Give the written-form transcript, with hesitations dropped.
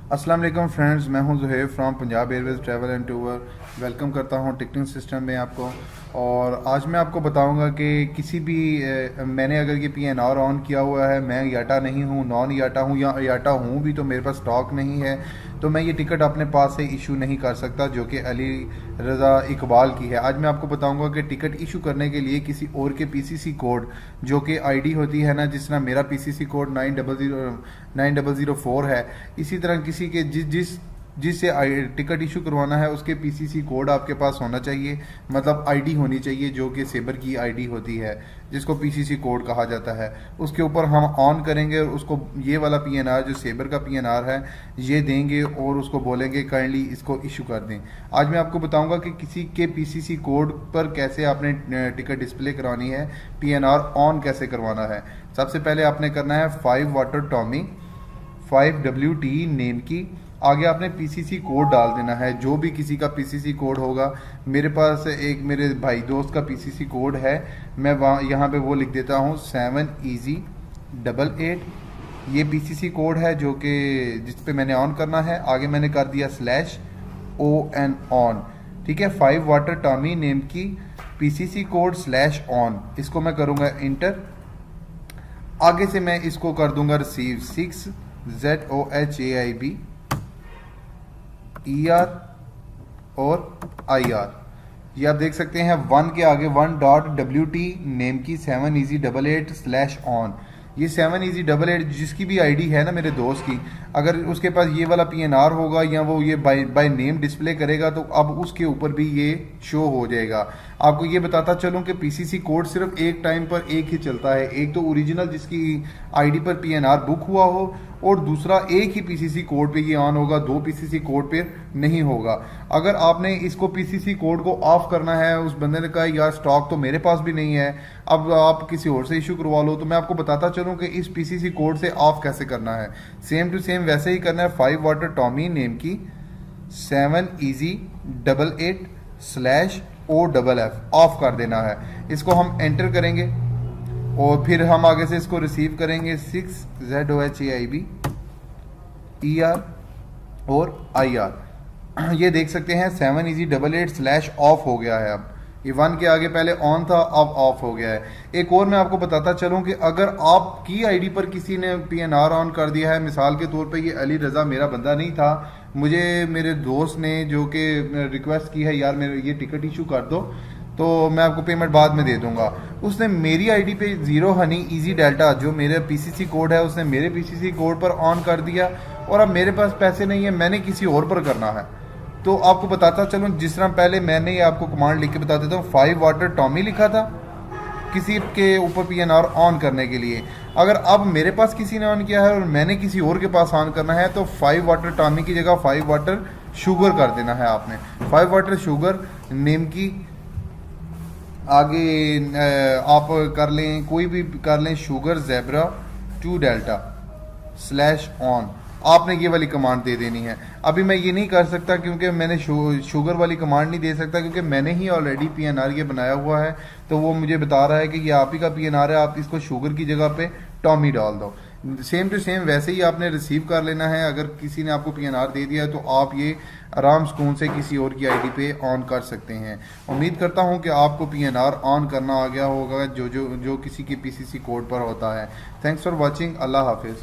अस्सलाम वालेकुम फ्रेंड्स, मैं हूं Zuhaib from Punjab Airways travel and tour. Welcome करता हूं टिकटिंग सिस्टम में आपको। और आज मैं आपको बताऊंगा कि किसी भी मैंने अगर ये PNR ऑन किया हुआ है, मैं याटा नहीं हूं, नॉन याटा हूं या याटा हूं भी तो मेरे पास स्टॉक नहीं है, तो मैं ये टिकट अपने पास से इशू नहीं कर सकता, जो कि अली रज़ा इकबाल की है। आज मैं आपको बताऊंगा कि टिकट इशू करने के लिए किसी और के PCC कोड, जो कि ID होती है ना, जिस तरह मेरा PCC कोड 9004 है, इसी तरह किसी के जिससे टिकट इशू करवाना है उसके PCC कोड आपके पास होना चाहिए, मतलब ID होनी चाहिए, जो कि सेबर की ID होती है, जिसको PCC कोड कहा जाता है। उसके ऊपर हम ऑन करेंगे और उसको ये वाला PNR जो सेबर का PNR है ये देंगे और उसको बोलेंगे काइंडली इसको इशू कर दें। आज मैं आपको बताऊंगा कि किसी के PCC कोड पर कैसे आपने टिकट डिस्प्ले करवानी है, PNR ऑन कैसे करवाना है। सबसे पहले आपने करना है 5 वाटर टॉमी 5WT नेम की, आगे आपने PCC कोड डाल देना है, जो भी किसी का PCC कोड होगा। मेरे पास एक मेरे भाई दोस्त का PCC कोड है, मैं वहाँ यहाँ पे वो लिख देता हूँ 7EZ88। ये PCC कोड है जो कि जिस पे मैंने ऑन करना है। आगे मैंने कर दिया /ON ऑन, ठीक है। 5 वाटर टॉमी नेम की PCC कोड /ON, इसको मैं करूँगा इंटर। आगे से मैं इसको कर दूंगा रिसीव 6ZOHAIB ER और IR। ये आप देख सकते हैं 1 के आगे 1.WT नेम की 7EZ88/ON। ये 7EZ88 जिसकी भी ID है ना मेरे दोस्त की, अगर उसके पास ये वाला PNR होगा या वो ये बाय नेम डिस्प्ले करेगा तो अब उसके ऊपर भी ये शो हो जाएगा। आपको ये बताता चलूं कि PCC कोड सिर्फ एक टाइम पर एक ही चलता है, एक तो ओरिजिनल जिसकी ID पर PNR बुक हुआ हो, और दूसरा एक ही PCC कोड पे ये ऑन होगा, 2 PCC कोड पे नहीं होगा। अगर आपने इसको PCC कोड को ऑफ करना है, उस बंदे ने कहा यार स्टॉक तो मेरे पास भी नहीं है, अब आप किसी और से इशू करवा लो, तो मैं आपको बताता चलूं कि इस PCC कोड से ऑफ कैसे करना है। सेम टू सेम वैसे ही करना है। 5 वाटर टॉमी नेम की 7EZ88/OFF ऑफ कर देना है। इसको हम एंटर करेंगे और फिर हम आगे से इसको रिसीव करेंगे 6ZOHAIB ER और IR। ये देख सकते हैं 7EZ88/OFF हो गया है। अब ये 1 के आगे पहले ऑन था, अब ऑफ हो गया है। एक और मैं आपको बताता चलूं कि अगर आपकी ID पर किसी ने PNR ऑन कर दिया है, मिसाल के तौर पे ये अली रज़ा मेरा बंदा नहीं था, मुझे मेरे दोस्त ने जो कि रिक्वेस्ट की है यार मेरे ये टिकट इशू कर दो, तो मैं आपको पेमेंट बाद में दे दूंगा। उसने मेरी ID पे 0 हनी ईजी डेल्टा जो मेरे PCC कोड है, उसने मेरे PCC कोड पर ऑन कर दिया और अब मेरे पास पैसे नहीं है, मैंने किसी और पर करना है। तो आपको बताता चलूं, जिस तरह पहले मैंने ये आपको कमांड लिख के बता देता हूँ, 5 वाटर टॉमी लिखा था किसी के ऊपर PNR ऑन करने के लिए। अगर अब मेरे पास किसी ने ऑन किया है और मैंने किसी और के पास ऑन करना है, तो 5 वाटर टॉमी की जगह 5 वाटर शुगर कर देना है आपने। 5 वाटर शुगर नेम की, आगे आप कर लें, कोई भी कर लें, शुगर ज़ेब्रा 2 डेल्टा /ON। आपने ये वाली कमांड दे देनी है। अभी मैं ये नहीं कर सकता क्योंकि मैंने शुगर वाली कमांड नहीं दे सकता, क्योंकि मैंने ही ऑलरेडी PNR ये बनाया हुआ है, तो वो मुझे बता रहा है कि ये आप ही का PNR है, आप इसको शुगर की जगह पे टॉमी डाल दो। सेम टू सेम वैसे ही आपने रिसीव कर लेना है। अगर किसी ने आपको PNR दे दिया है तो आप ये आराम सुकून से किसी और की ID पे ऑन कर सकते हैं। उम्मीद करता हूँ कि आपको PNR ऑन करना आ गया होगा जो किसी के PCC कोड पर होता है। Thanks for watching. अल्लाह हाफिज़।